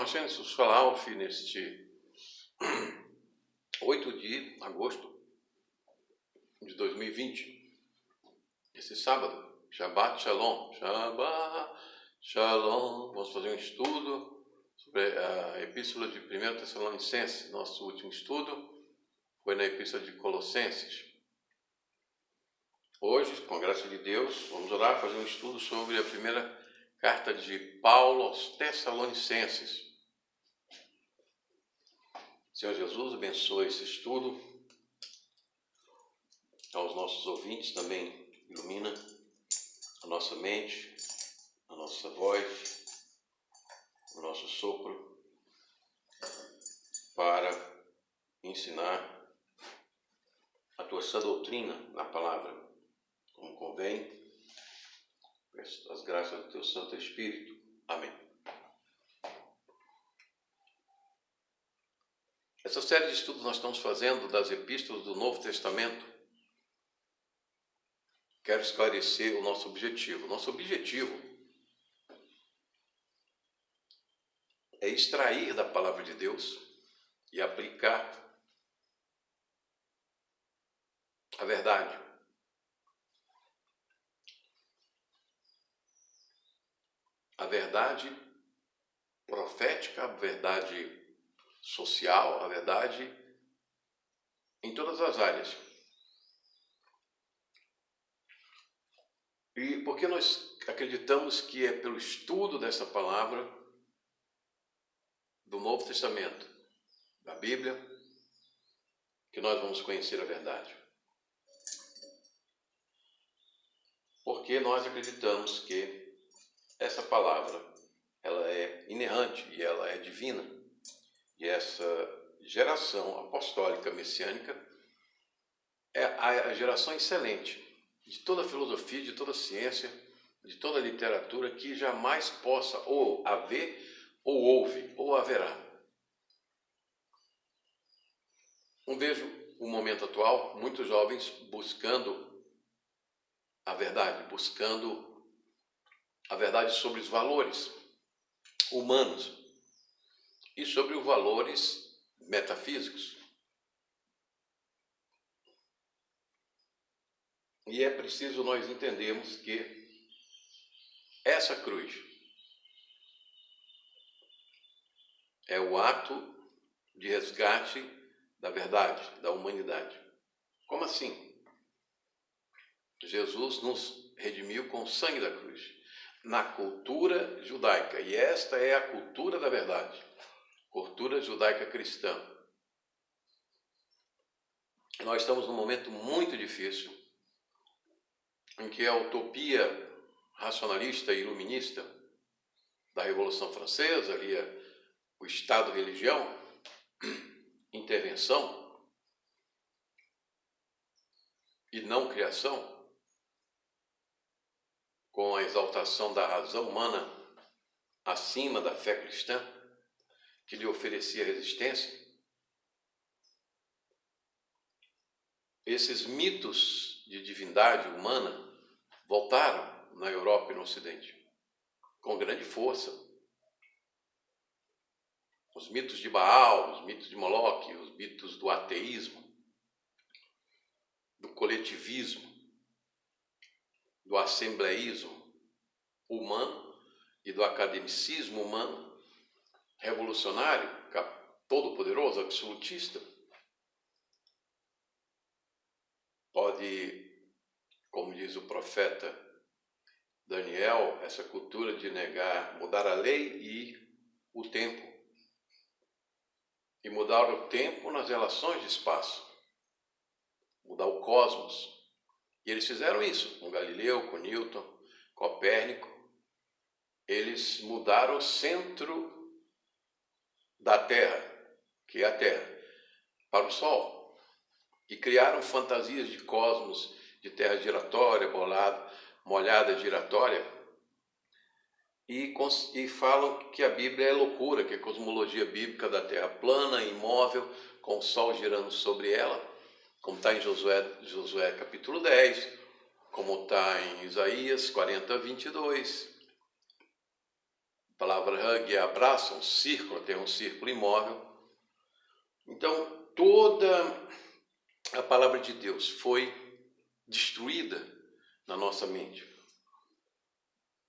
nós temos falar neste 8 de agosto de 2020, esse sábado, Shabbat Shalom, Shabbat Shalom. Vamos fazer um estudo sobre a Epístola de 1 Tessalonicenses. Nosso último estudo foi na Epístola de Colossenses. Hoje, com a graça de Deus, vamos orar, fazer um estudo sobre a primeira carta de Paulo aos Tessalonicenses. Senhor Jesus, abençoe esse estudo. Aos nossos ouvintes também ilumina a nossa mente, a nossa voz, o nosso sopro, para ensinar a tua sã doutrina na palavra, como convém. Peço as graças do teu Santo Espírito. Amém. Essa série de estudos nós estamos fazendo das epístolas do Novo Testamento. Quero esclarecer o nosso objetivo. Nosso objetivo é extrair da palavra de Deus e aplicar a verdade. A verdade profética, a verdade social, a verdade em todas as áreas. E porque nós acreditamos que é pelo estudo dessa palavra do Novo Testamento, da Bíblia, que nós vamos conhecer a verdade. Porque nós acreditamos que essa palavra, ela é inerrante e ela é divina. E essa geração apostólica messiânica é a geração excelente de toda a filosofia, de toda a ciência, de toda a literatura que jamais possa ou haver, ou houve, ou haverá. Eu vejo o momento atual, muitos jovens buscando a verdade sobre os valores humanos e sobre os valores metafísicos. E é preciso nós entendermos que essa cruz é o ato de resgate da verdade, da humanidade. Como assim? Jesus nos redimiu com o sangue da cruz, na cultura judaica, e esta é a cultura da verdade, cultura judaica cristã. Nós estamos num momento muito difícil, em que a utopia racionalista e iluminista da Revolução Francesa, ali o Estado-religião, intervenção e não criação, com a exaltação da razão humana acima da fé cristã, que lhe oferecia resistência. Esses mitos de divindade humana voltaram na Europa e no Ocidente, com grande força. Os mitos de Baal, os mitos de Moloque, os mitos do ateísmo, do coletivismo, do assembleísmo humano e do academicismo humano, revolucionário, todo-poderoso, absolutista, pode, como diz o profeta Daniel, essa cultura de mudar a lei e o tempo. E mudar o tempo nas relações de espaço. Mudar o cosmos. E eles fizeram isso com Galileu, com Newton, Copérnico. Eles mudaram o centro da Terra, que é a Terra, para o Sol. E criaram fantasias de cosmos, de terra giratória, molhada giratória. E falam que a Bíblia é loucura, que a cosmologia bíblica da Terra plana, imóvel, com o Sol girando sobre ela, como está em Josué capítulo 10, como está em Isaías 40, 22. palavra hug é abraço, um círculo, tem um círculo imóvel. Então, toda a palavra de Deus foi destruída na nossa mente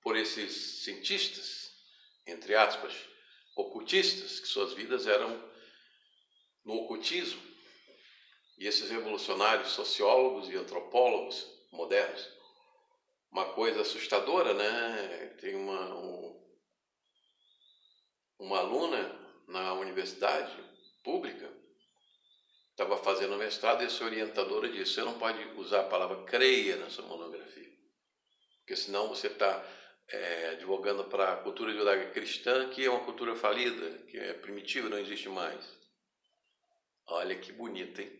por esses cientistas, entre aspas, ocultistas, que suas vidas eram no ocultismo, e esses revolucionários sociólogos e antropólogos modernos. Uma coisa assustadora, né? Tem uma aluna na universidade pública, estava fazendo mestrado, e essa orientadora disse: você não pode usar a palavra creia na sua monografia, porque senão você está advogando para a cultura judaica cristã, que é uma cultura falida, que é primitiva, não existe mais. Olha que bonito, hein?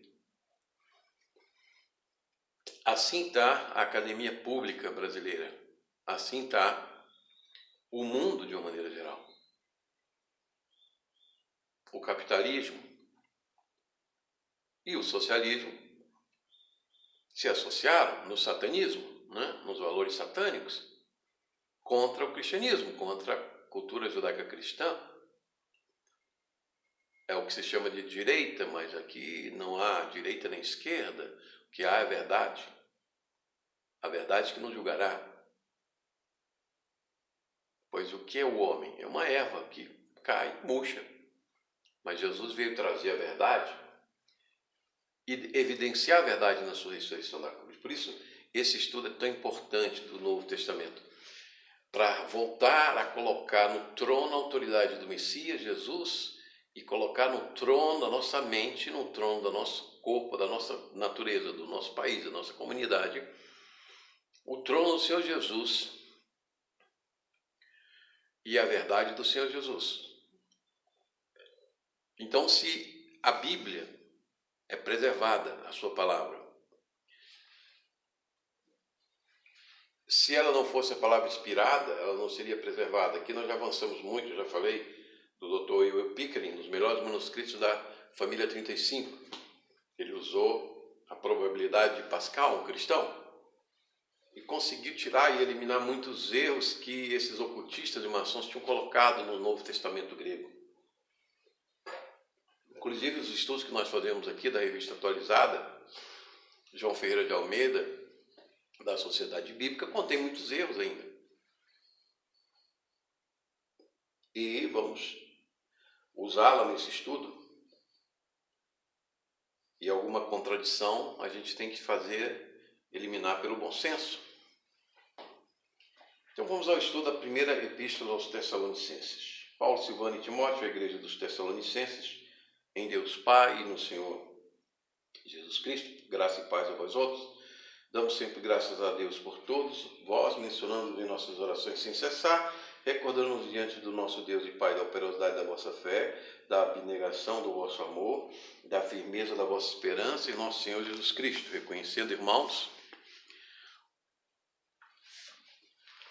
Assim está a academia pública brasileira. Assim está o mundo de uma maneira geral. O capitalismo e o socialismo se associaram no satanismo, né? Nos valores satânicos, contra o cristianismo, contra a cultura judaica cristã. É o que se chama de direita, mas aqui não há direita nem esquerda. O que há é verdade. A verdade que nos julgará. Pois o que é o homem? É uma erva que cai, murcha. Mas Jesus veio trazer a verdade e evidenciar a verdade na sua ressurreição da cruz. Por isso, esse estudo é tão importante do Novo Testamento, para voltar a colocar no trono a autoridade do Messias, Jesus, e colocar no trono da nossa mente, no trono do nosso corpo, da nossa natureza, do nosso país, da nossa comunidade, o trono do Senhor Jesus e a verdade do Senhor Jesus. Então, se a Bíblia é preservada, a sua palavra, se ela não fosse a palavra inspirada, ela não seria preservada. Aqui nós já avançamos muito, eu já falei do Dr. Will Pickering, dos melhores manuscritos da família 35. Ele usou a probabilidade de Pascal, um cristão, e conseguiu tirar e eliminar muitos erros que esses ocultistas e maçons tinham colocado no Novo Testamento grego. Inclusive, os estudos que nós fazemos aqui da Revista Atualizada, João Ferreira de Almeida, da Sociedade Bíblica, contém muitos erros ainda. E vamos usá-la nesse estudo. E alguma contradição a gente tem que eliminar pelo bom senso. Então vamos ao estudo da primeira epístola aos Tessalonicenses. Paulo, Silvano e Timóteo, a igreja dos Tessalonicenses, em Deus Pai e no Senhor Jesus Cristo, graça e paz a vós outros. Damos sempre graças a Deus por todos vós, mencionando em nossas orações sem cessar, recordando-nos diante do nosso Deus e Pai da operosidade da vossa fé, da abnegação do vosso amor, da firmeza da vossa esperança em nosso Senhor Jesus Cristo, reconhecendo, irmãos,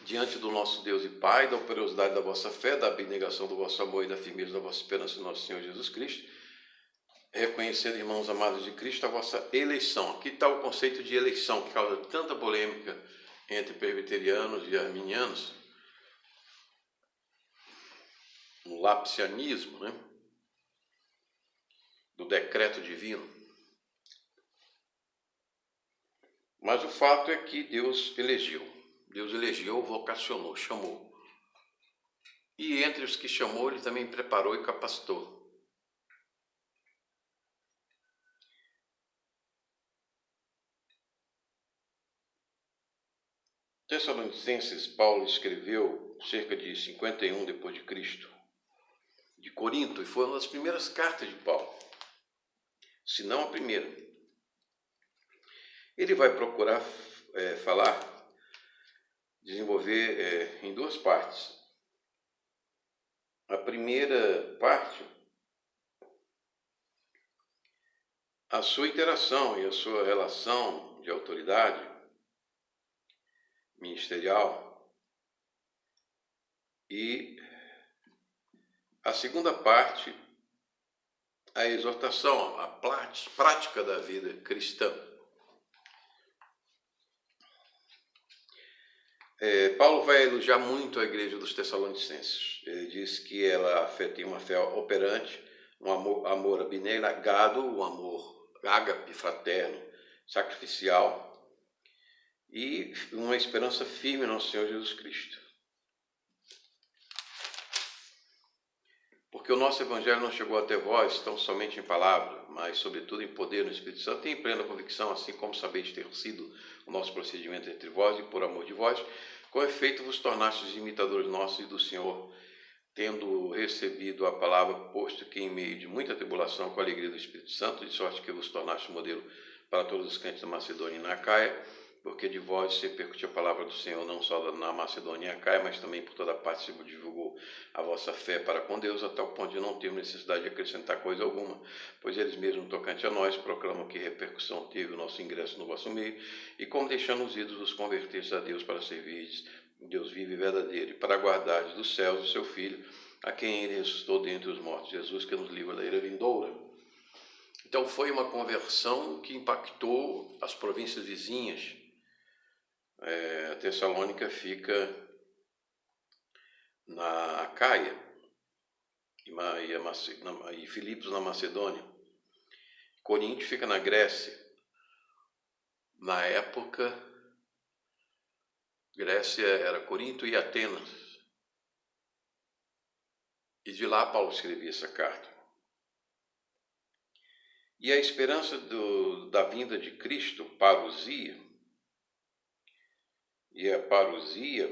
diante do nosso Deus e Pai, da operosidade da vossa fé, da abnegação do vosso amor e da firmeza da vossa esperança em nosso Senhor Jesus Cristo, reconhecendo, irmãos amados de Cristo, a vossa eleição. Aqui está o conceito de eleição, que causa tanta polêmica entre presbiterianos e arminianos, no lapsianismo, né? Do decreto divino. Mas o fato é que Deus elegeu, vocacionou, chamou. E entre os que chamou, Ele também preparou e capacitou. Tessalonicenses, Paulo escreveu cerca de 51 depois de Cristo, de Corinto, e foi uma das primeiras cartas de Paulo, se não a primeira. Ele vai procurar desenvolver em duas partes. A primeira parte, a sua interação e a sua relação de autoridade ministerial, e a segunda parte, a exortação, a prática da vida cristã. Paulo vai elogiar muito a igreja dos Tessalonicenses. Ele diz que ela tem uma fé operante, um amor abnegado, um amor ágape, fraterno, sacrificial e uma esperança firme no Senhor Jesus Cristo. Porque o nosso evangelho não chegou até vós tão somente em palavra, mas sobretudo em poder no Espírito Santo e em plena convicção, assim como sabeis ter sido o nosso procedimento entre vós e por amor de vós, com efeito vos tornastes imitadores nossos e do Senhor, tendo recebido a palavra, posto que em meio de muita tribulação, com a alegria do Espírito Santo, de sorte que vos tornaste modelo para todos os crentes da Macedônia e na Acaia, porque de vós se repercutiu a palavra do Senhor, não só na Macedônia e Acaia, mas também por toda parte se divulgou a vossa fé para com Deus, a tal ponto de não termos necessidade de acrescentar coisa alguma, pois eles mesmos, tocante a nós, proclamam que repercussão teve o nosso ingresso no vosso meio, e como deixando os ídolos vos convertestes a Deus para servirdes Deus vivo e verdadeiro, e para guardardes dos céus o seu Filho, a quem ele ressuscitou dentre os mortos, Jesus, que nos livra da ira vindoura. Então foi uma conversão que impactou as províncias vizinhas. Tessalônica fica na Acaia e Filipos na Macedônia. Corinto fica na Grécia. Na época, Grécia era Corinto e Atenas. E de lá Paulo escrevia essa carta. E a esperança da vinda de Cristo, parousia, e a parousia,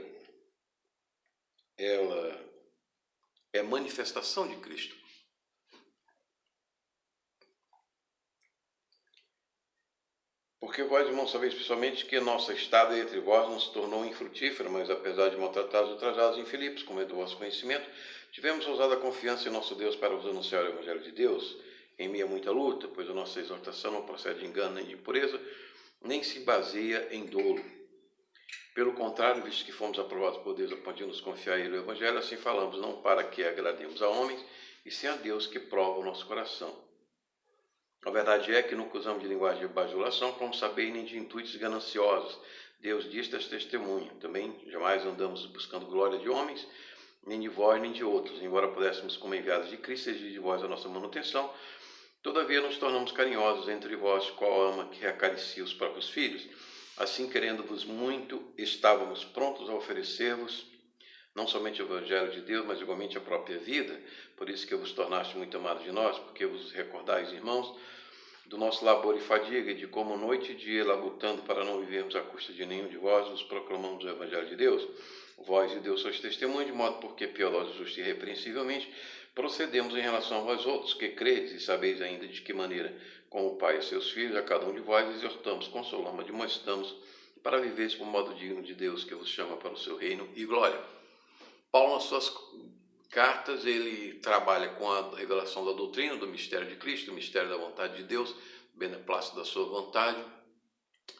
ela é manifestação de Cristo. Porque vós, irmãos, sabeis pessoalmente que a nossa estada entre vós não se tornou infrutífera, mas apesar de maltratados e ultrajados em Filipos, como é do vosso conhecimento, tivemos ousada confiança em nosso Deus para vos anunciar o Evangelho de Deus, em meio a muita luta, pois a nossa exortação não procede de engano nem de impureza, nem se baseia em dolo. Pelo contrário, visto que fomos aprovados por Deus a ponto de nos confiar em Ele o Evangelho, assim falamos, não para que agrademos a homens, e sim a Deus que prova o nosso coração. A verdade é que nunca usamos de linguagem de bajulação, como sabeis, nem de intuitos gananciosos. Deus diz testemunha. Também jamais andamos buscando glória de homens, nem de vós, nem de outros. Embora pudéssemos, como enviados de Cristo, exigir de vós a nossa manutenção, todavia nos tornamos carinhosos entre vós, qual ama que acaricia os próprios filhos. Assim, querendo-vos muito, estávamos prontos a oferecer-vos não somente o Evangelho de Deus, mas igualmente a própria vida. Por isso que vos tornaste muito amados de nós, porque vos recordais, irmãos, do nosso labor e fadiga, e de como noite e dia, labutando para não vivermos à custa de nenhum de vós, vos proclamamos o Evangelho de Deus. Vós e Deus sois testemunho, de modo porque piedosos, justos e irrepreensivelmente procedemos em relação a vós outros, que credes e sabeis ainda de que maneira, como o Pai a seus filhos, a cada um de vós exortamos, consolamos, admoestamos, para viveres por modo digno de Deus, que vos chama para o seu reino e glória. Paulo, nas suas cartas, ele trabalha com a revelação da doutrina, do mistério de Cristo, do mistério da vontade de Deus, do beneplácito da sua vontade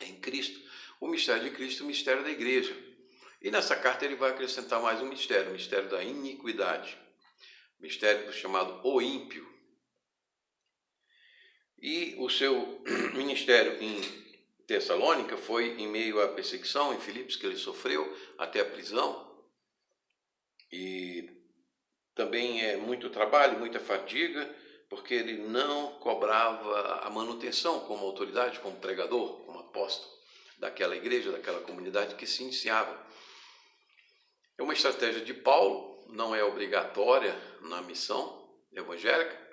em Cristo, o mistério de Cristo, o mistério da igreja. E nessa carta ele vai acrescentar mais um mistério, o mistério da iniquidade, o mistério do chamado o ímpio. E o seu ministério em Tessalônica foi em meio à perseguição, em Filipos, que ele sofreu, até a prisão. E também é muito trabalho, muita fadiga, porque ele não cobrava a manutenção como autoridade, como pregador, como apóstolo daquela igreja, daquela comunidade que se iniciava. É uma estratégia de Paulo, não é obrigatória na missão evangélica,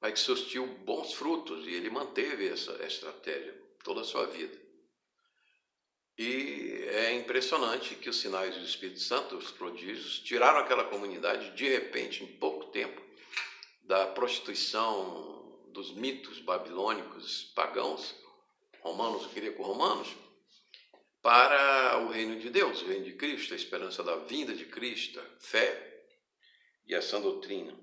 mas que surtiu bons frutos, e ele manteve essa estratégia toda a sua vida. E é impressionante que os sinais do Espírito Santo, os prodígios, tiraram aquela comunidade de repente, em pouco tempo, da prostituição dos mitos babilônicos, pagãos, romanos, greco-romanos, para o reino de Deus, o reino de Cristo, a esperança da vinda de Cristo, a fé e a sã doutrina.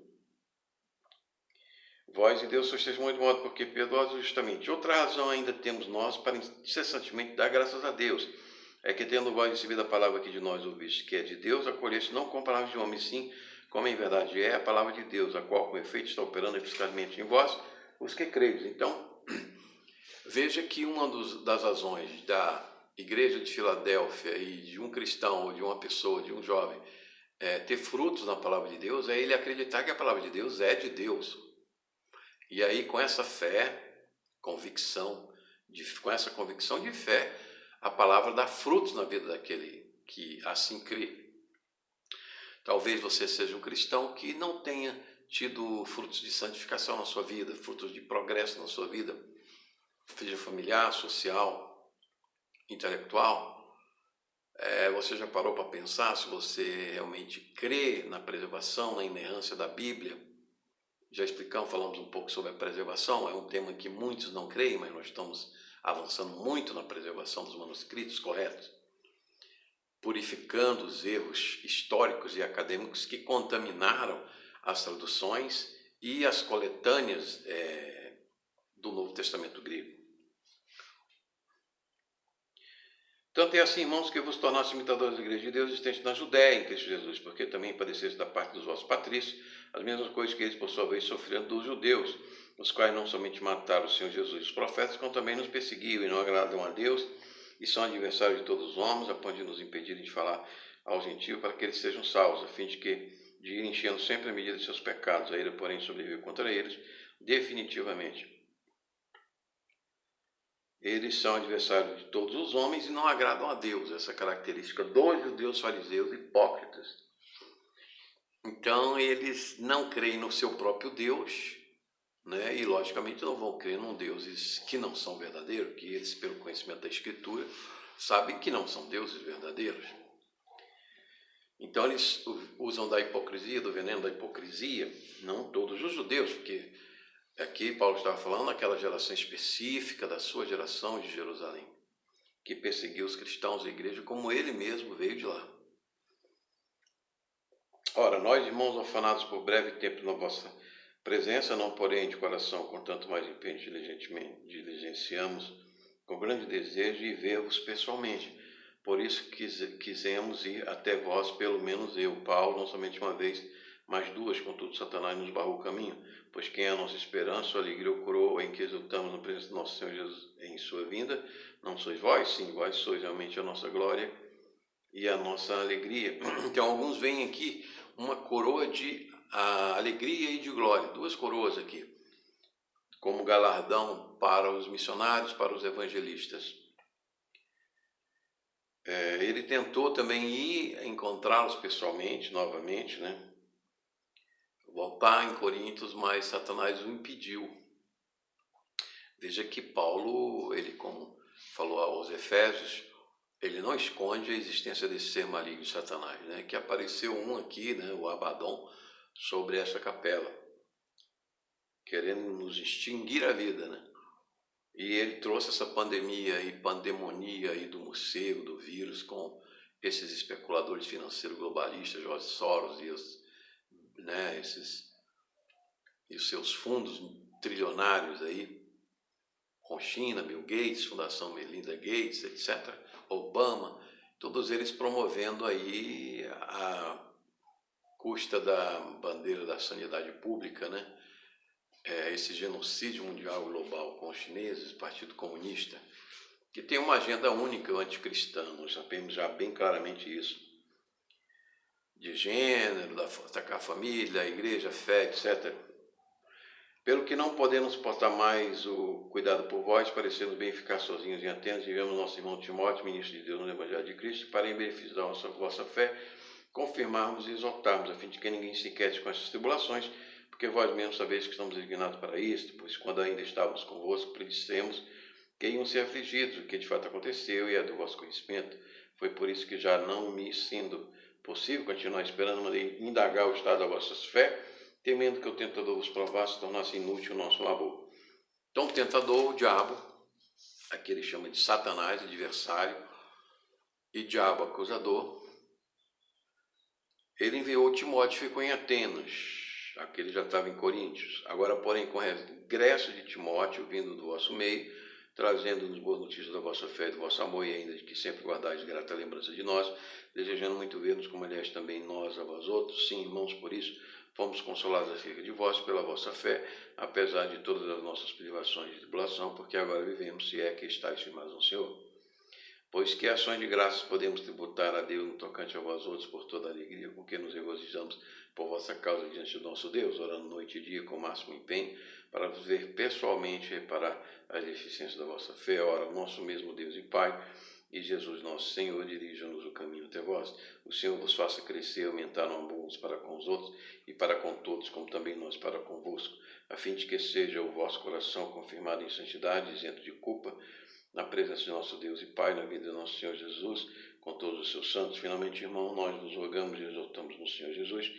Vós e Deus sois testemunho de modo porque perdoados justamente. Outra razão ainda temos nós para incessantemente dar graças a Deus. É que tendo vós recebido a palavra que de nós ouviste, que é de Deus, acolheste não com palavras de homem, sim, como em verdade é a palavra de Deus, a qual com efeito está operando eficazmente em vós, os que credes. Então, veja que uma das razões da igreja de Filadélfia e de um cristão ou de uma pessoa, de um jovem, ter frutos na palavra de Deus, é ele acreditar que a palavra de Deus é de Deus. E aí, com essa fé, com essa convicção de fé, a palavra dá frutos na vida daquele que assim crê. Talvez você seja um cristão que não tenha tido frutos de santificação na sua vida, frutos de progresso na sua vida, seja familiar, social, intelectual. Você já parou para pensar se você realmente crê na preservação, na inerrância da Bíblia? Já falamos um pouco sobre a preservação, é um tema que muitos não creem, mas nós estamos avançando muito na preservação dos manuscritos corretos, purificando os erros históricos e acadêmicos que contaminaram as traduções e as coletâneas do Novo Testamento grego. Tanto é assim, irmãos, que vos tornasse imitadores da igreja de Deus existente na Judéia, em Cristo Jesus, porque também padeceste da parte dos vossos patrícios as mesmas coisas que eles, por sua vez, sofreram dos judeus, os quais não somente mataram o Senhor Jesus e os profetas, como também nos perseguiam e não agradam a Deus, e são adversários de todos os homens, a ponto de nos impedirem de falar aos gentios para que eles sejam salvos, a fim de ir enchendo sempre a medida de seus pecados. A ira, porém, sobreveio contra eles definitivamente. Eles são adversários de todos os homens e não agradam a Deus, essa característica dos judeus fariseus hipócritas. Então, eles não creem no seu próprio Deus, né? E, logicamente, não vão crer num deuses que não são verdadeiros, que eles, pelo conhecimento da Escritura, sabem que não são deuses verdadeiros. Então, eles usam da hipocrisia, do veneno da hipocrisia, não todos os judeus, porque aqui Paulo estava falando daquela geração específica da sua geração de Jerusalém, que perseguiu os cristãos da igreja como ele mesmo veio de lá. Ora, nós, irmãos orfanados por breve tempo na vossa presença, não porém de coração, com tanto mais empenho diligenciamos com grande desejo de ver-vos pessoalmente. Por isso quisemos ir até vós, pelo menos eu, Paulo, não somente uma vez, mas duas, contudo Satanás nos barrou o caminho, pois quem é a nossa esperança, a alegria ou coroa em que exultamos na presença do nosso Senhor Jesus em sua vinda, não sois vós? Sim, vós sois realmente a nossa glória e a nossa alegria. Então alguns veem aqui uma coroa de alegria e de glória, duas coroas aqui, como galardão para os missionários, para os evangelistas. Ele tentou também ir encontrá-los pessoalmente, novamente, né? Voltar em Corintos, mas Satanás o impediu. Veja que Paulo, ele, como falou aos Efésios, ele não esconde a existência desse ser maligno de Satanás, né? Que apareceu um aqui, né? O Abaddon, sobre essa capela, querendo nos extinguir a vida, né? E ele trouxe essa pandemia e pandemonia aí do morcego, do vírus, com esses especuladores financeiros globalistas, George Soros e os seus fundos trilionários aí, com China, Bill Gates, Fundação Melinda Gates, etc., Obama, todos eles promovendo aí a custa da bandeira da sanidade pública, né? Esse genocídio mundial global com os chineses, Partido Comunista, que tem uma agenda única anticristã, nós sabemos já bem claramente isso, de gênero, atacar a família, a igreja, a fé, etc. Pelo que não podemos suportar mais o cuidado por vós, parecendo bem ficar sozinhos em Atenas, enviamos nosso irmão Timóteo, ministro de Deus no Evangelho de Cristo, para, em benefício da vossa fé, confirmarmos e exortarmos, a fim de que ninguém se inquiete com essas tribulações, porque vós mesmos sabeis que estamos indignados para isto, pois quando ainda estávamos convosco, predissemos que iam ser afligidos, o que de fato aconteceu e é do vosso conhecimento. Foi por isso que, já não me sendo possível continuar esperando, mandei indagar o estado da vossa fé, temendo que o tentador vos provasse, tornasse inútil o nosso labor. Então o tentador, o diabo, aqui ele chama de Satanás, adversário, e diabo acusador, ele enviou Timóteo e ficou em Atenas. Aquele já estava em Coríntios. Agora, porém, com regresso de Timóteo, vindo do vosso meio, trazendo-nos boas notícias da vossa fé e do vosso amor, e ainda de que sempre guardais grata lembrança de nós, desejando muito ver-nos, como aliás também nós a vós outros. Sim, irmãos, por isso fomos consolados acerca de vós pela vossa fé, apesar de todas as nossas privações e tribulação, porque agora vivemos, se é que estáis firmados no Senhor. Pois que ações de graças podemos tributar a Deus no tocante a vós outros por toda a alegria com que nos regozijamos por vossa causa diante do nosso Deus, orando noite e dia com o máximo empenho, para vos ver pessoalmente e reparar as deficiências da vossa fé. Ora, o nosso mesmo Deus e Pai, e Jesus nosso Senhor, dirija-nos o caminho até vós. O Senhor vos faça crescer e aumentar no amor uns para com os outros e para com todos, como também nós para convosco, a fim de que seja o vosso coração confirmado em santidade, isento de culpa, na presença de nosso Deus e Pai, na vida de nosso Senhor Jesus, com todos os seus santos. Finalmente, irmão, nós nos rogamos e exortamos no Senhor Jesus,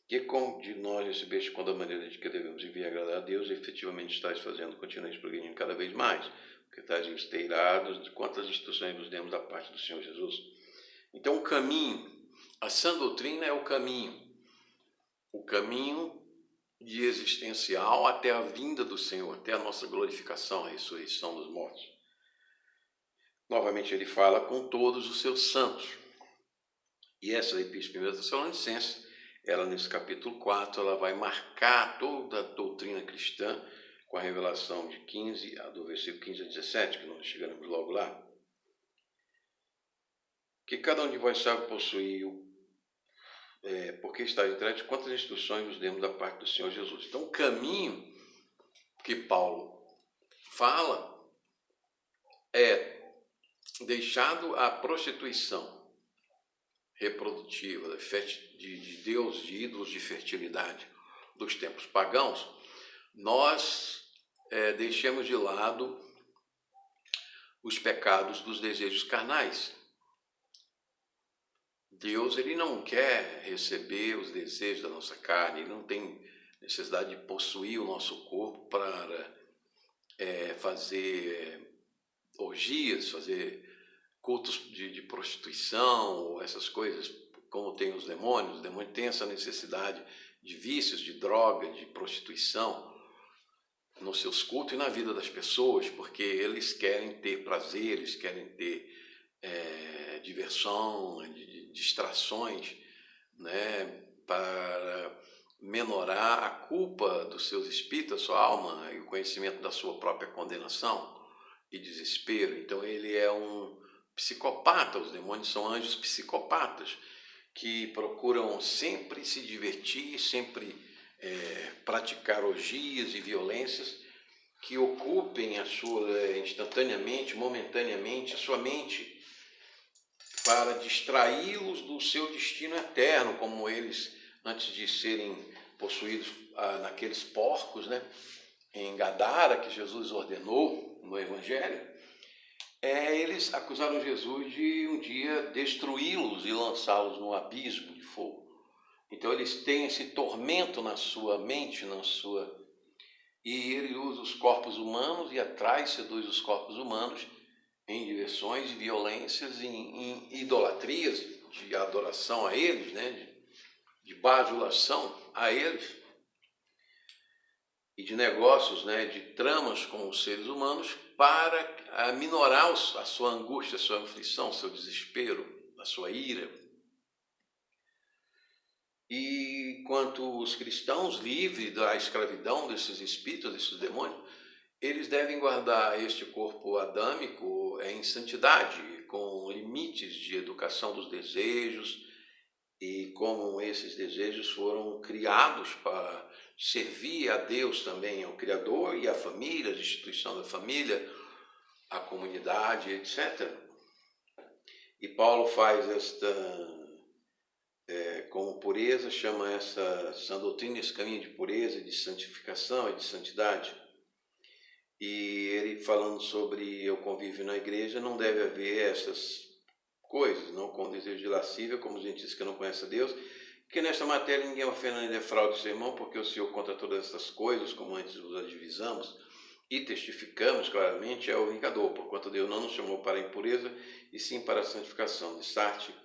que como de nós recebeste quando a maneira de que devemos viver e agradar a Deus, efetivamente estáis fazendo, continueis progredindo cada vez mais, porque estáis esteirados de quantas instruções vos demos da parte do Senhor Jesus. Então, o caminho, a sã doutrina é o caminho de existencial até a vinda do Senhor, até a nossa glorificação, a ressurreição dos mortos. Novamente, ele fala com todos os seus santos. E essa Epístola 1 Tessalonicenses, ela nesse capítulo 4, ela vai marcar toda a doutrina cristã com a revelação de 15, do versículo 15 a 17, que nós chegaremos logo lá. Que cada um de vós sabe possuir, porque está entregue de quantas instruções nos demos da parte do Senhor Jesus. Então, o caminho que Paulo fala é deixado a prostituição reprodutiva de Deus, de ídolos de fertilidade dos tempos pagãos, nós deixemos de lado os pecados dos desejos carnais. Deus, ele não quer receber os desejos da nossa carne, ele não tem necessidade de possuir o nosso corpo para fazer orgias, fazer cultos de prostituição, ou essas coisas, como tem os demônios têm essa necessidade de vícios, de droga, de prostituição nos seus cultos e na vida das pessoas, porque eles querem ter prazer, eles querem ter diversão, distrações, né, para menorar a culpa dos seus espíritos, da sua alma, e o conhecimento da sua própria condenação e desespero. Então ele é um psicopata, os demônios são anjos psicopatas, que procuram sempre se divertir, sempre praticar orgias e violências que ocupem instantaneamente, momentaneamente, a sua mente, para distraí-los do seu destino eterno, como eles, antes de serem possuídos naqueles porcos, né, em Gadara, que Jesus ordenou no Evangelho, eles acusaram Jesus de um dia destruí-los e lançá-los no abismo de fogo. Então eles têm esse tormento na sua mente, e ele usa os corpos humanos e atrai, seduz os corpos humanos em diversões, violências, em idolatrias, de adoração a eles, né, de bajulação a eles, e de negócios, né, de tramas com os seres humanos para minorar a sua angústia, a sua aflição, o seu desespero, a sua ira. E quanto os cristãos livres da escravidão desses espíritos, desses demônios, eles devem guardar este corpo adâmico em santidade, com limites de educação dos desejos, e como esses desejos foram criados para servir a Deus também, ao Criador e à família, a instituição da família, a comunidade, etc. E Paulo faz como pureza, chama essa sã doutrina, esse caminho de pureza, de santificação e de santidade. E ele, falando sobre o convívio na igreja, não deve haver essas coisas, não com desejo de lascívia, como os gentios que não conhecem a Deus, porque nesta matéria ninguém ofenda nem defraude o seu irmão, porque o Senhor contra todas essas coisas, como antes vos advisamos e testificamos claramente, é o vingador, porquanto Deus não nos chamou para a impureza, e sim para a santificação. Dissarte,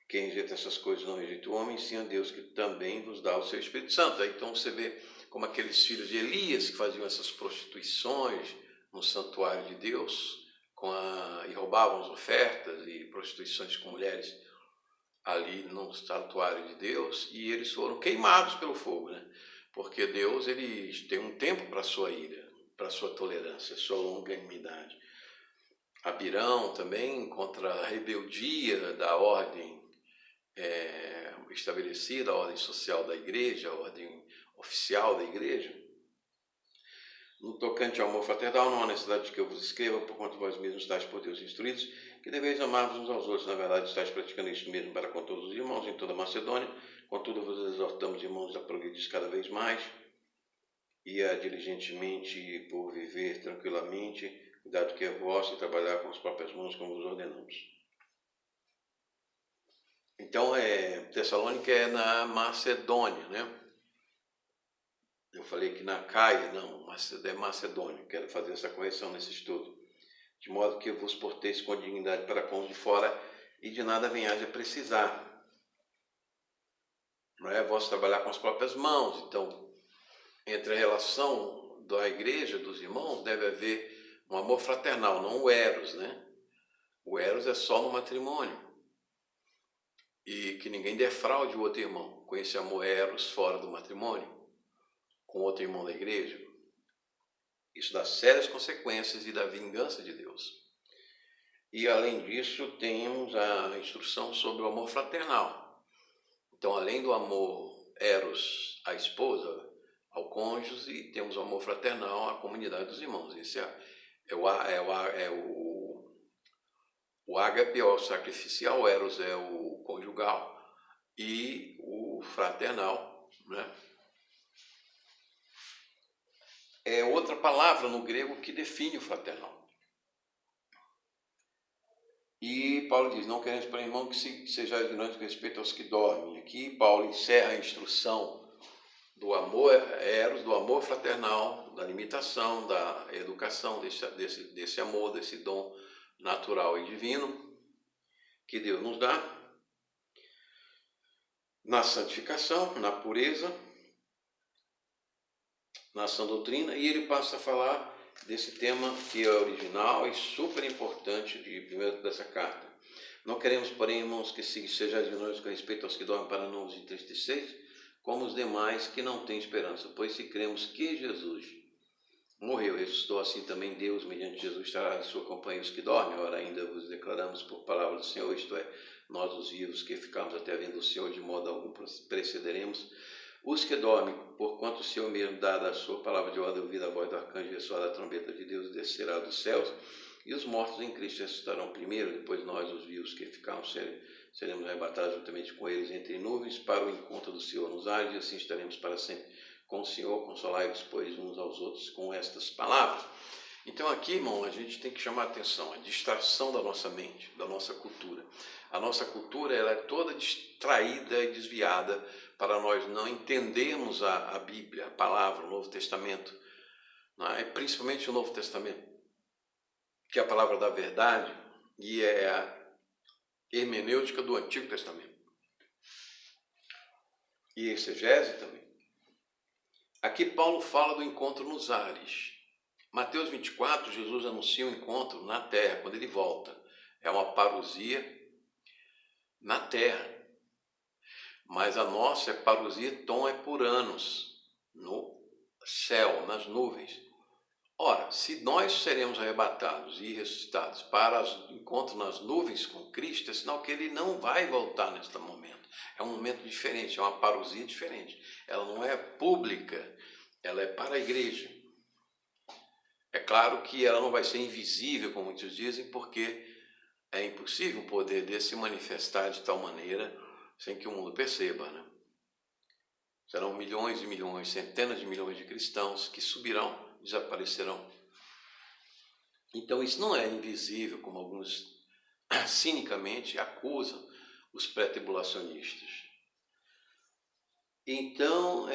quem rejeita essas coisas não rejeita o homem, sim a Deus, que também vos dá o seu Espírito Santo. Aí, então você vê como aqueles filhos de Elias que faziam essas prostituições no santuário de Deus, e roubavam as ofertas e prostituições com mulheres ali no santuário de Deus, e eles foram queimados pelo fogo, né? Porque Deus, ele tem um tempo para a sua ira, para a sua tolerância, a sua longanimidade. Abirão também, contra a rebeldia da ordem estabelecida, a ordem social da igreja, a ordem oficial da igreja. No tocante ao amor fraternal, não há necessidade de que eu vos escreva, porquanto vós mesmos estáis por Deus instruídos, que deveis amar uns aos outros. Na verdade, estáis praticando isso mesmo para com todos os irmãos em toda a Macedônia. Contudo, vos exortamos, irmãos, a progredir cada vez mais e a diligentemente por viver tranquilamente, cuidado que é vosso, e trabalhar com as próprias mãos, como vos ordenamos. Então, Tessalônica é na Macedônia, né? Eu falei que na Caia, não, é Macedônia. Quero fazer essa correção nesse estudo. De modo que vos porteis com dignidade para com os de fora e de nada venhais a precisar. Não é vós trabalhar com as próprias mãos. Então, entre a relação da igreja, dos irmãos, deve haver um amor fraternal, não o eros, né? O eros é só no matrimônio. E que ninguém defraude o outro irmão com esse amor eros fora do matrimônio, com outro irmão da igreja. Isso dá sérias consequências e dá vingança de Deus. E além disso, temos a instrução sobre o amor fraternal. Então, além do amor eros à esposa, ao cônjuge, temos o amor fraternal à comunidade dos irmãos. Esse o ágape é o sacrificial, o eros é o conjugal e o fraternal, né? É outra palavra no grego que define o fraternal. E Paulo diz, não queremos, porém, irmão, que seja ignorante com respeito aos que dormem. Aqui Paulo encerra a instrução do amor eros, do amor fraternal, da limitação, da educação desse amor, desse dom natural e divino que Deus nos dá, na santificação, na pureza, na sã doutrina, e ele passa a falar desse tema que é original e super importante dessa carta. Não queremos, porém, irmãos, que sejais ignorantes com respeito aos que dormem, para não os entristecer, como os demais que não têm esperança. Pois se cremos que Jesus morreu, ressuscitou, assim também Deus, mediante Jesus, estará em sua companhia os que dormem. Ora, ainda vos declaramos por palavra do Senhor, isto é, nós os vivos que ficamos até a vinda do Senhor, de modo algum precederemos os que dormem, porquanto o Senhor mesmo, dada a sua palavra de ordem, ouvida a voz do arcanjo e a soada trombeta de Deus, descerá dos céus, e os mortos em Cristo ressuscitarão primeiro, depois nós, os vivos que ficarmos, seremos arrebatados juntamente com eles entre nuvens para o encontro do Senhor nos ares, e assim estaremos para sempre com o Senhor. Consolai-vos, pois, uns aos outros com estas palavras. Então aqui, irmão, a gente tem que chamar a atenção, a distração da nossa mente, da nossa cultura. A nossa cultura ela é toda distraída e desviada para nós não entendermos a Bíblia, a palavra, o Novo Testamento, né? Principalmente o Novo Testamento, que é a palavra da verdade e é a hermenêutica do Antigo Testamento. E exegese também. Aqui Paulo fala do encontro nos ares. Mateus 24, Jesus anuncia um encontro na terra, quando ele volta. É uma parousia na terra. Mas a nossa parousia tom é por anos, no céu, nas nuvens. Ora, se nós seremos arrebatados e ressuscitados para o encontro nas nuvens com Cristo, é sinal que ele não vai voltar neste momento. É um momento diferente, é uma parousia diferente. Ela não é pública, ela é para a igreja. É claro que ela não vai ser invisível, como muitos dizem, porque é impossível um poder desse se manifestar de tal maneira sem que o mundo perceba, né? Serão milhões e milhões, centenas de milhões de cristãos que subirão, desaparecerão. Então isso não é invisível, como alguns cinicamente acusam os pré-tribulacionistas. Então,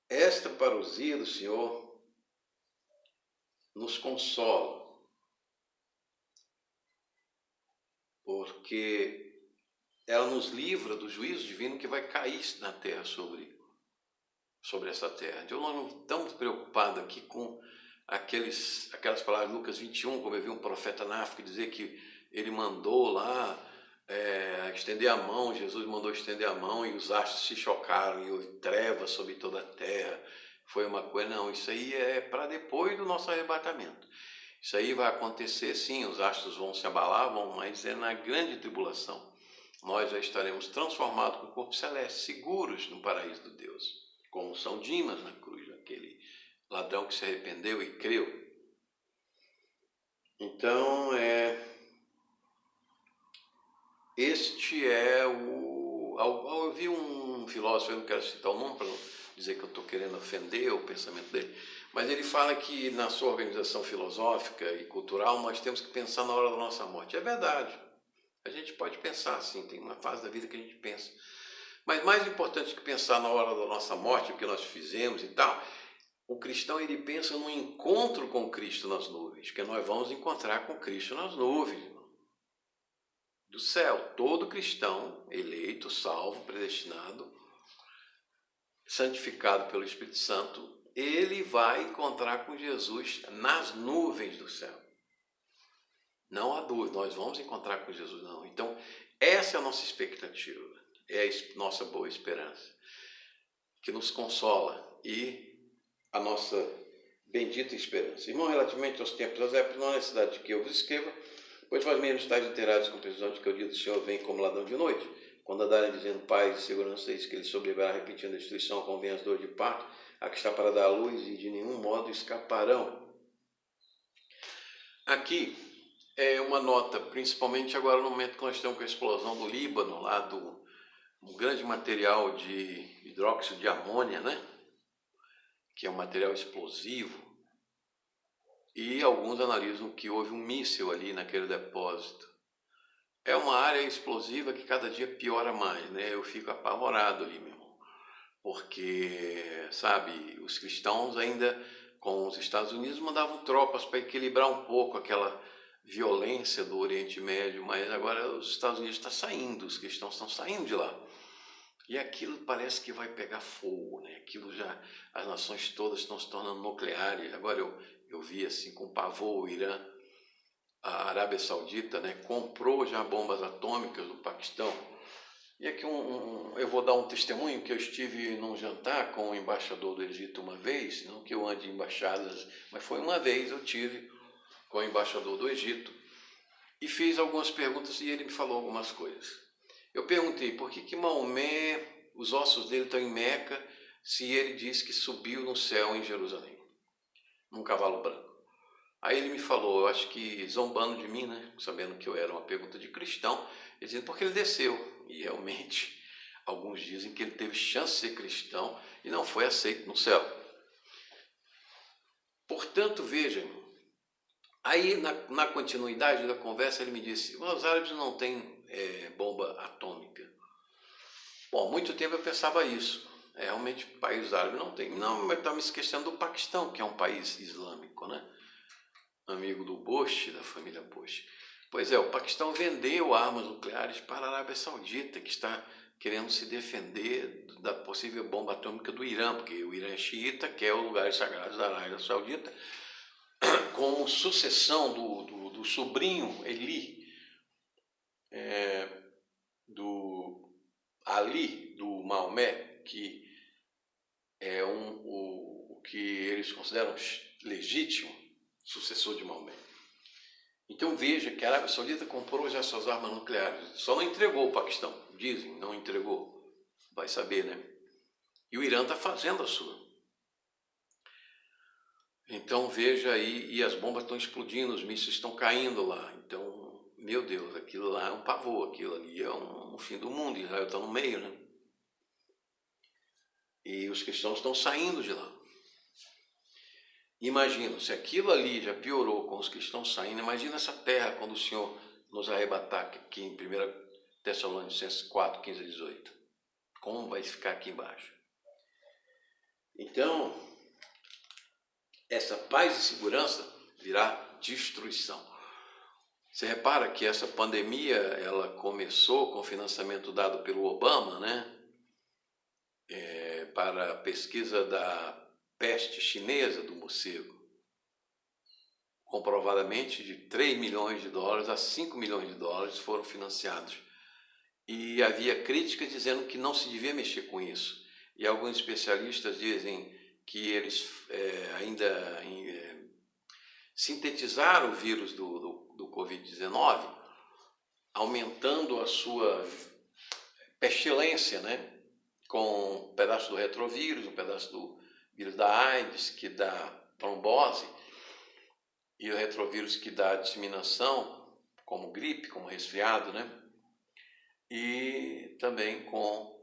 esta parousia do Senhor nos consola, porque ela nos livra do juízo divino que vai cair na terra sobre essa terra. Então nós não estamos preocupados aqui com aquelas palavras de Lucas 21, como eu vi um profeta na África dizer que ele mandou lá estender a mão, Jesus mandou estender a mão e os astros se chocaram e houve trevas sobre toda a terra. Foi uma coisa, não, isso aí é para depois do nosso arrebatamento. Isso aí vai acontecer sim, os astros vão se abalar, mas é na grande tribulação. Nós já estaremos transformados com o corpo celeste, seguros no paraíso de Deus, como São Dimas na cruz, aquele ladrão que se arrependeu e creu. Então, este é o... Eu vi um filósofo, eu não quero citar o nome para não dizer que eu estou querendo ofender o pensamento dele, mas ele fala que na sua organização filosófica e cultural nós temos que pensar na hora da nossa morte. É verdade, a gente pode pensar assim, tem uma fase da vida que a gente pensa. Mas mais importante que pensar na hora da nossa morte, o que nós fizemos e tal, o cristão ele pensa no encontro com Cristo nas nuvens, que nós vamos encontrar com Cristo nas nuvens do céu. Todo cristão eleito, salvo, predestinado, santificado pelo Espírito Santo, ele vai encontrar com Jesus nas nuvens do céu. Não há dúvida, nós vamos encontrar com Jesus, não. Então, essa é a nossa expectativa, é a nossa boa esperança, que nos consola e a nossa bendita esperança. Irmão, relativamente aos tempos das épocas, não há necessidade de que eu vos escreva, pois vós mesmos estáis inteirados com precisão de que o dia do Senhor vem como ladrão de noite. Quando andarem dizendo paz e segurança, eis que ele sobreviverá repetindo a destruição, convém as dores de parto, a que está para dar a luz, e de nenhum modo escaparão. Aqui é uma nota, principalmente agora no momento que nós estamos com a explosão do Líbano, lá do um grande material de hidróxido de amônia, né? Que é um material explosivo, e alguns analisam que houve um míssil ali naquele depósito. É uma área explosiva que cada dia piora mais, né? Eu fico apavorado ali, meu irmão, porque, sabe, os cristãos ainda com os Estados Unidos mandavam tropas para equilibrar um pouco aquela violência do Oriente Médio, mas agora os Estados Unidos estão saindo, os cristãos estão saindo de lá. E aquilo parece que vai pegar fogo, né? Aquilo já, as nações todas estão se tornando nucleares. Agora eu vi assim com pavor o Irã, a Arábia Saudita, né? Comprou já bombas atômicas do Paquistão. E aqui eu vou dar um testemunho que eu estive num jantar com o embaixador do Egito uma vez, não que eu ande em embaixadas, mas foi uma vez eu tive com o embaixador do Egito e fiz algumas perguntas e ele me falou algumas coisas. Eu perguntei por que Maomé, os ossos dele estão em Meca, se ele diz que subiu no céu em Jerusalém, num cavalo branco. Aí ele me falou, eu acho que zombando de mim, né, sabendo que eu era uma pergunta de cristão, dizendo porque ele desceu. E realmente, alguns dizem que ele teve chance de ser cristão e não foi aceito no céu. Portanto, vejam, aí na continuidade da conversa ele me disse, os árabes não têm bomba atômica. Bom, há muito tempo eu pensava isso. Realmente, o país árabe não tem. Não, mas está me esquecendo do Paquistão, que é um país islâmico, né? Amigo do Bush, da família Bush. Pois é, o Paquistão vendeu armas nucleares para a Arábia Saudita, que está querendo se defender da possível bomba atômica do Irã, porque o Irã é xiita, quer os lugares sagrados da Arábia Saudita, como sucessão do sobrinho Eli, do Ali, do Maomé, que é o que eles consideram legítimo sucessor de Maomé. Então veja que a Arábia Saudita comprou já suas armas nucleares, só não entregou o Paquistão, dizem, não entregou, vai saber, né? E o Irã está fazendo a sua. Então veja aí, e as bombas estão explodindo, os mísseis estão caindo lá. Então, meu Deus, aquilo lá é um pavor, aquilo ali é um fim do mundo, Israel está no meio, né? E os cristãos estão saindo de lá. Imagina, se aquilo ali já piorou com os cristãos saindo, imagina essa terra quando o Senhor nos arrebatar aqui em 1 Tessalonicenses 4, 15 a 18. Como vai ficar aqui embaixo? Então, essa paz e segurança virá destruição. Você repara que essa pandemia, ela começou com o financiamento dado pelo Obama, né? Para a pesquisa da peste chinesa do morcego. Comprovadamente, de 3 milhões de dólares a 5 milhões de dólares foram financiados. E havia críticas dizendo que não se devia mexer com isso. E alguns especialistas dizem que eles ainda sintetizaram o vírus do Covid-19, aumentando a sua pestilência, né? Com um pedaço do retrovírus, um pedaço do vírus da AIDS, que dá trombose, e o retrovírus que dá disseminação, como gripe, como resfriado, né? E também com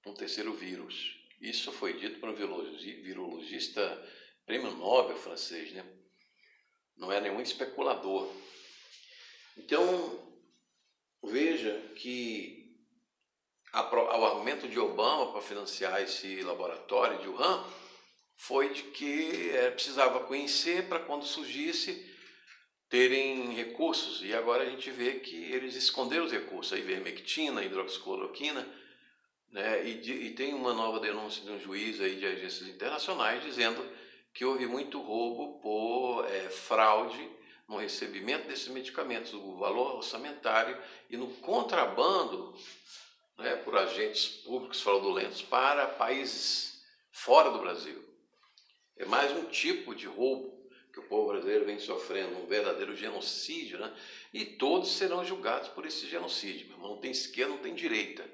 um terceiro vírus. Isso foi dito por um virologista prêmio Nobel francês, né? Não é nenhum especulador. Então, veja que o argumento de Obama para financiar esse laboratório de Wuhan foi de que precisava conhecer para quando surgisse terem recursos. E agora a gente vê que eles esconderam os recursos, a ivermectina, a hidroxicloroquina, né? E tem uma nova denúncia de um juiz aí de agências internacionais dizendo que houve muito roubo por fraude no recebimento desses medicamentos, o valor orçamentário e no contrabando, né, por agentes públicos fraudulentos para países fora do Brasil. É mais um tipo de roubo que o povo brasileiro vem sofrendo, um verdadeiro genocídio, né? E todos serão julgados por esse genocídio. Não tem esquerda, não tem direita.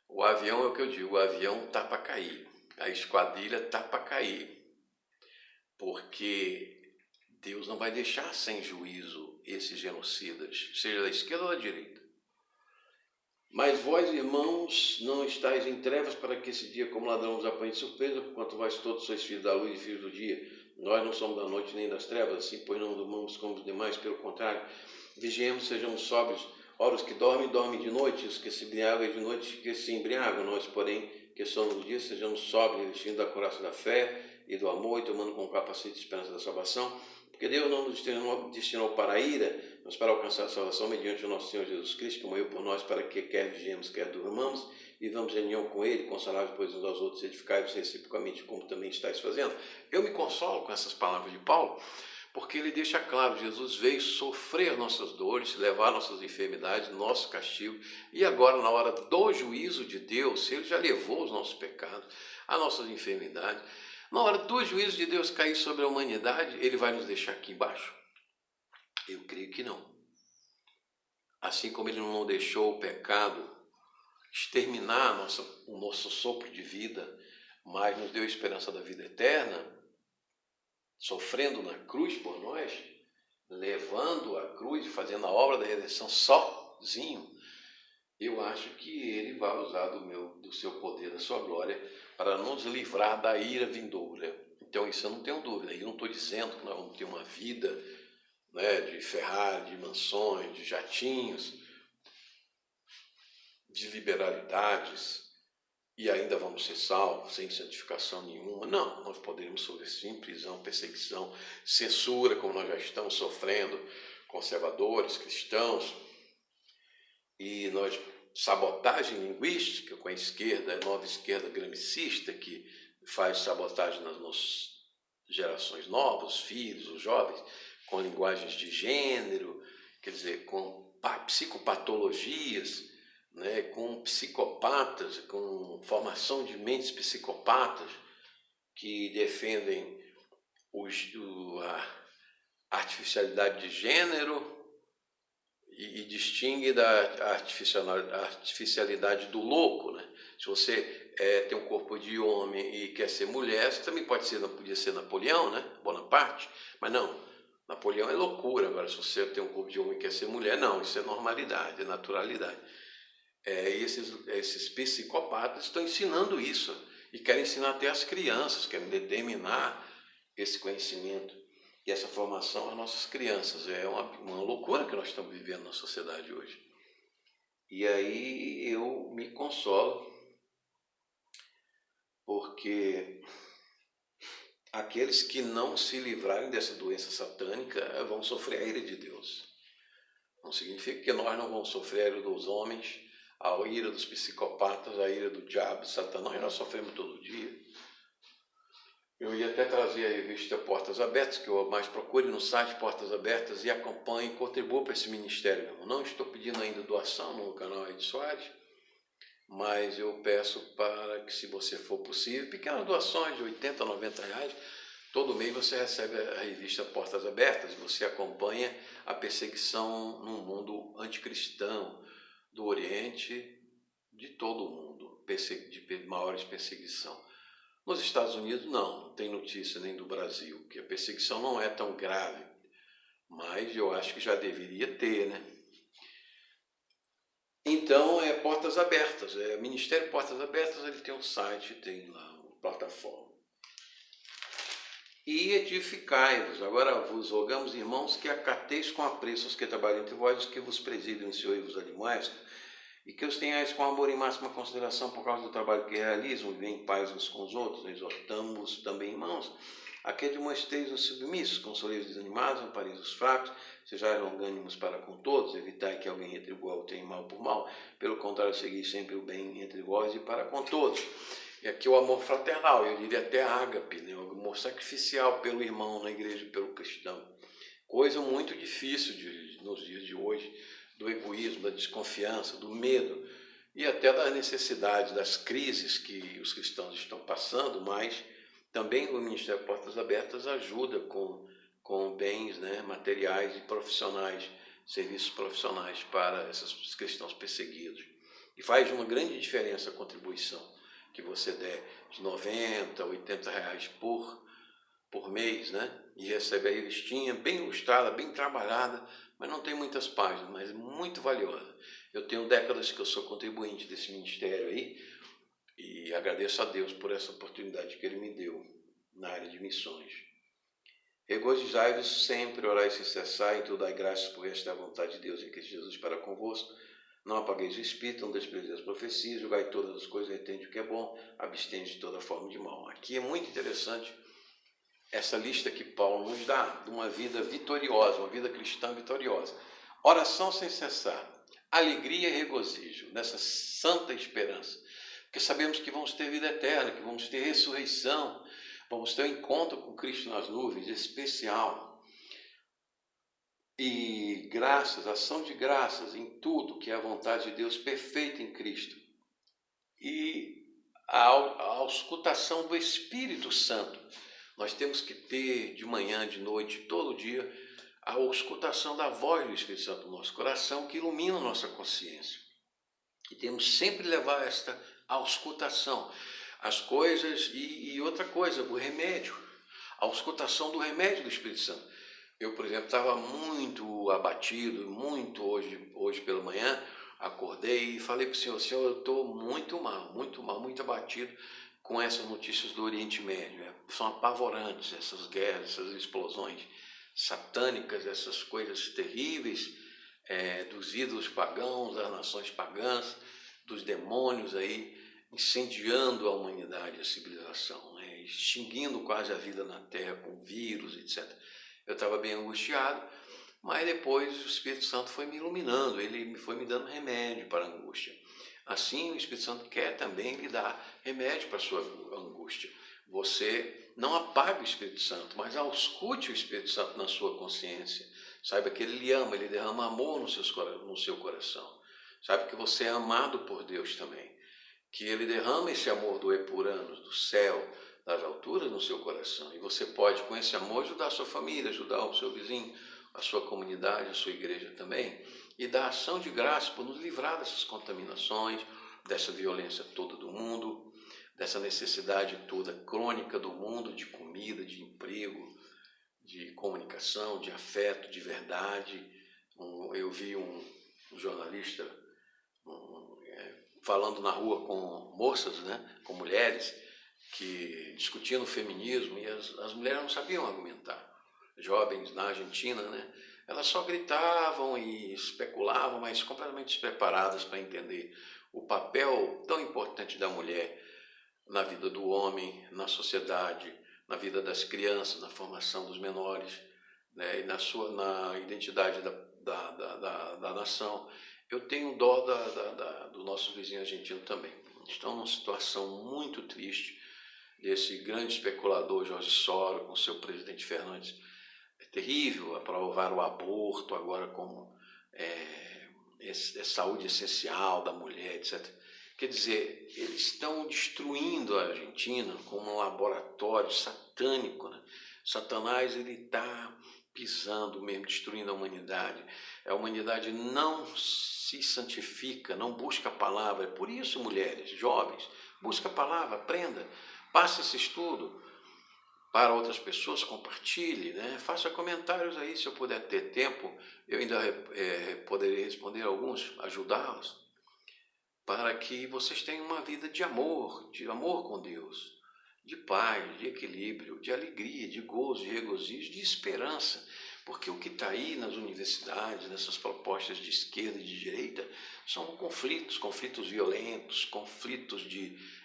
O avião é o que eu digo, o avião está para cair, a esquadrilha está para cair, porque Deus não vai deixar sem juízo esses genocidas, seja da esquerda ou da direita. Mas vós, irmãos, não estáis em trevas para que esse dia como ladrão vos apanhe de surpresa, porquanto vós todos sois filhos da luz e filhos do dia. Nós não somos da noite nem das trevas, assim pois não dormamos como os demais, pelo contrário, vigiemos, sejamos sóbrios. Ora, os que dormem, dormem de noite, os que se embriagam de noite, que se embriagam. Nós, porém, que somos do dia, sejamos sóbrios, vestindo da couraça da fé e do amor, e tomando como capacete de esperança da salvação. Porque Deus não nos destinou para a ira, mas para alcançar a salvação mediante o nosso Senhor Jesus Cristo, que morreu por nós, para que quer vigiemos, quer durmamos, vivamos em união com Ele, consoláveis pois uns aos outros, edificai-vos reciprocamente, como também estáis fazendo. Eu me consolo com essas palavras de Paulo, porque ele deixa claro, Jesus veio sofrer nossas dores, levar nossas enfermidades, nosso castigo, e agora na hora do juízo de Deus, ele já levou os nossos pecados, as nossas enfermidades. Na hora do juízo de Deus cair sobre a humanidade, ele vai nos deixar aqui embaixo? Eu creio que não. Assim como ele não deixou o pecado exterminar o nosso sopro de vida, mas nos deu a esperança da vida eterna, sofrendo na cruz por nós, levando a cruz e fazendo a obra da redenção sozinho, eu acho que ele vai usar do seu poder, da sua glória, para nos livrar da ira vindoura. Então isso eu não tenho dúvida. Eu não estou dizendo que nós vamos ter uma vida, né, de Ferrari, de mansões, de jatinhos, de liberalidades, e ainda vamos ser salvos, sem santificação nenhuma. Não, nós poderemos sofrer sim prisão, perseguição, censura, como nós já estamos sofrendo, conservadores, cristãos, e nós sabotagem linguística com a esquerda, a nova esquerda gramicista, que faz sabotagem nas nossas gerações novas, os filhos, os jovens, com linguagens de gênero, quer dizer, com psicopatologias, né, com psicopatas, com formação de mentes psicopatas que defendem a artificialidade de gênero e distingue da artificialidade do louco, né? Se você tem um corpo de homem e quer ser mulher, você também podia ser Napoleão, né? Bonaparte, mas não, Napoleão é loucura. Agora, se você tem um corpo de homem e quer ser mulher, não, isso é normalidade, é naturalidade. Esses psicopatas estão ensinando isso e querem ensinar até as crianças, querem determinar esse conhecimento e essa formação às nossas crianças. É uma loucura que nós estamos vivendo na sociedade hoje. E aí eu me consolo, porque aqueles que não se livrarem dessa doença satânica vão sofrer a ira de Deus. Não significa que nós não vamos sofrer a ira dos homens, a ira dos psicopatas, a ira do diabo, Satanás. Nós sofremos todo dia. Eu ia até trazer a revista Portas Abertas, que eu mais procure no site Portas Abertas, e acompanhe e contribua para esse ministério. Eu não estou pedindo ainda doação no canal Ed Soares, mas eu peço para que, se você for possível, pequenas doações de R$80, R$90, Todo mês você recebe a revista Portas Abertas e você acompanha a perseguição no mundo anticristão do Oriente, de todo o mundo, de maiores perseguição. Nos Estados Unidos não tem notícia nem do Brasil, que a perseguição não é tão grave, mas eu acho que já deveria ter, né? Então é Portas Abertas, Ministério Portas Abertas, ele tem um site, tem lá uma plataforma. E edificai-vos. Agora vos rogamos, irmãos, que acateis com apreço os que trabalham entre vós, os que vos presidem o Senhor e vos animais, e que os tenhais com amor e máxima consideração por causa do trabalho que realizam, vivem em paz uns com os outros. Exortamos também, irmãos, a que demonstreis os submissos, consoleis os desanimados, ampareis os fracos, sejais longânimos para com todos, evitai que alguém retribua ou tenha mal por mal, pelo contrário, segui sempre o bem entre vós e para com todos. E aqui o amor fraternal, eu diria até ágape, né? O amor sacrificial pelo irmão na igreja, pelo cristão. Coisa muito difícil nos dias de hoje, do egoísmo, da desconfiança, do medo e até das necessidades, das crises que os cristãos estão passando, mas também o Ministério Portas Abertas ajuda com bens, né, materiais e profissionais, serviços profissionais para esses cristãos perseguidos. E faz uma grande diferença a contribuição que você der de 90, 80 reais por mês, né? E recebe a revistinha bem ilustrada, bem trabalhada, mas não tem muitas páginas, mas muito valiosa. Eu tenho décadas que eu sou contribuinte desse ministério aí e agradeço a Deus por essa oportunidade que Ele me deu na área de missões. Regozijai-vos sempre, orai sem cessar, em tudo dai graças, por esta é a vontade de Deus em Cristo Jesus para convosco. Não apagueis o espírito, não desprezeis as profecias, julgai todas as coisas, retende o que é bom, abstende de toda forma de mal. Aqui é muito interessante essa lista que Paulo nos dá de uma vida vitoriosa, uma vida cristã vitoriosa. Oração sem cessar, alegria e regozijo nessa santa esperança, porque sabemos que vamos ter vida eterna, que vamos ter ressurreição, vamos ter um encontro com Cristo nas nuvens, especial. E graças, ação de graças em tudo, que é a vontade de Deus perfeita em Cristo. E a auscultação do Espírito Santo. Nós temos que ter de manhã, de noite, todo dia, a auscultação da voz do Espírito Santo no nosso coração, que ilumina a nossa consciência. E temos sempre levar esta auscultação. As coisas e outra coisa, o remédio. A auscultação do remédio do Espírito Santo. Eu, por exemplo, estava muito abatido, muito hoje pela manhã, acordei e falei para o Senhor, eu estou muito mal, muito abatido com essas notícias do Oriente Médio. São apavorantes essas guerras, essas explosões satânicas, essas coisas terríveis dos ídolos pagãos, das nações pagãs, dos demônios aí, incendiando a humanidade, a civilização, né? Extinguindo quase a vida na Terra com vírus, etc. Eu estava bem angustiado, mas depois o Espírito Santo foi me iluminando, ele foi me dando remédio para a angústia. Assim, o Espírito Santo quer também lhe dar remédio para a sua angústia. Você não apague o Espírito Santo, mas auscute o Espírito Santo na sua consciência. Saiba que ele lhe ama, ele derrama amor no seu coração. Saiba que você é amado por Deus também. Que ele derrama esse amor do Epuranos, do céu, das alturas no seu coração. E você pode, com esse amor, ajudar a sua família, ajudar o seu vizinho, a sua comunidade, a sua igreja também. E dar ação de graça por nos livrar dessas contaminações, dessa violência toda do mundo, dessa necessidade toda crônica do mundo de comida, de emprego, de comunicação, de afeto, de verdade. Eu vi um jornalista falando na rua com moças, né, com mulheres, que discutiam o feminismo e as mulheres não sabiam argumentar. Jovens na Argentina, né, elas só gritavam e especulavam, mas completamente despreparadas para entender o papel tão importante da mulher na vida do homem, na sociedade, na vida das crianças, na formação dos menores, né, e na identidade da nação. Eu tenho dó do nosso vizinho argentino também. Estão numa situação muito triste desse grande especulador Jorge Soros com seu presidente Fernandes. É terrível aprovar o aborto agora como saúde essencial da mulher, etc. Quer dizer, eles estão destruindo a Argentina como um laboratório satânico, né? Satanás, ele está pisando mesmo, destruindo a humanidade. A humanidade não se santifica, não busca a palavra. É por isso, mulheres, jovens, busca a palavra, aprenda, passe esse estudo para outras pessoas, compartilhe, né? Faça comentários aí, se eu puder ter tempo, eu ainda poderei responder alguns, ajudá-los, para que vocês tenham uma vida de amor com Deus, de paz, de equilíbrio, de alegria, de gozo, de regozijo, de esperança. Porque o que está aí nas universidades, nessas propostas de esquerda e de direita, são conflitos violentos, conflitos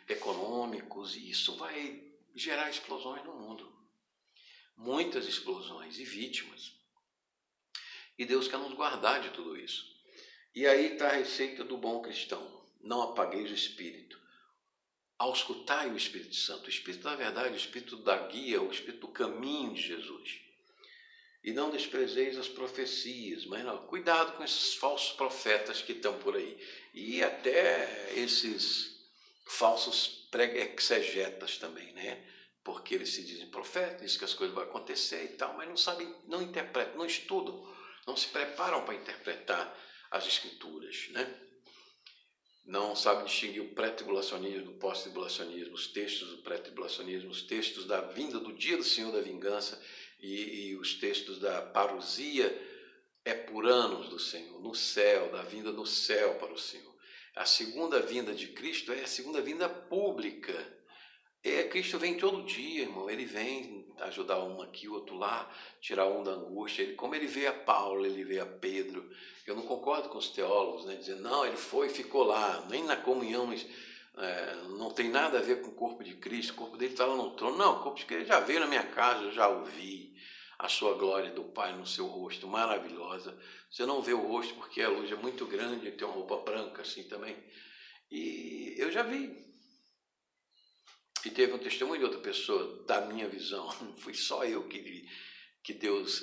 econômicos, e isso vai gerar explosões no mundo. Muitas explosões e vítimas. E Deus quer nos guardar de tudo isso. E aí está a receita do bom cristão. Não apagueis o Espírito. Auscultai o Espírito Santo. O Espírito da verdade, o Espírito da guia, o Espírito do caminho de Jesus. E não desprezeis as profecias. Mas não, cuidado com esses falsos profetas que estão por aí. E até esses falsos exegetas também, né? Porque eles se dizem profetas, dizem que as coisas vão acontecer e tal, mas não sabem, não interpretam, não estudam, não se preparam para interpretar as Escrituras, né? Não sabem distinguir o pré-tribulacionismo do pós-tribulacionismo, os textos do pré-tribulacionismo, os textos da vinda do dia do Senhor da vingança e os textos da parousia epuranos do Senhor, no céu, da vinda no céu para o Senhor. A segunda vinda de Cristo é a segunda vinda pública. Cristo vem todo dia, irmão. Ele vem ajudar um aqui, outro lá, tirar um da angústia. Como ele vê a Paulo, ele vê a Pedro. Eu não concordo com os teólogos, né? Dizendo, não, ele foi e ficou lá. Nem na comunhão, não tem nada a ver com o corpo de Cristo. O corpo dele está lá no trono. Não, o corpo de Cristo já veio na minha casa, eu já ouvi a sua glória do Pai no seu rosto, maravilhosa. Você não vê o rosto porque a luz é muito grande, ele tem uma roupa branca assim também. E eu já vi. E teve um testemunho de outra pessoa, da minha visão. Não fui só eu que Deus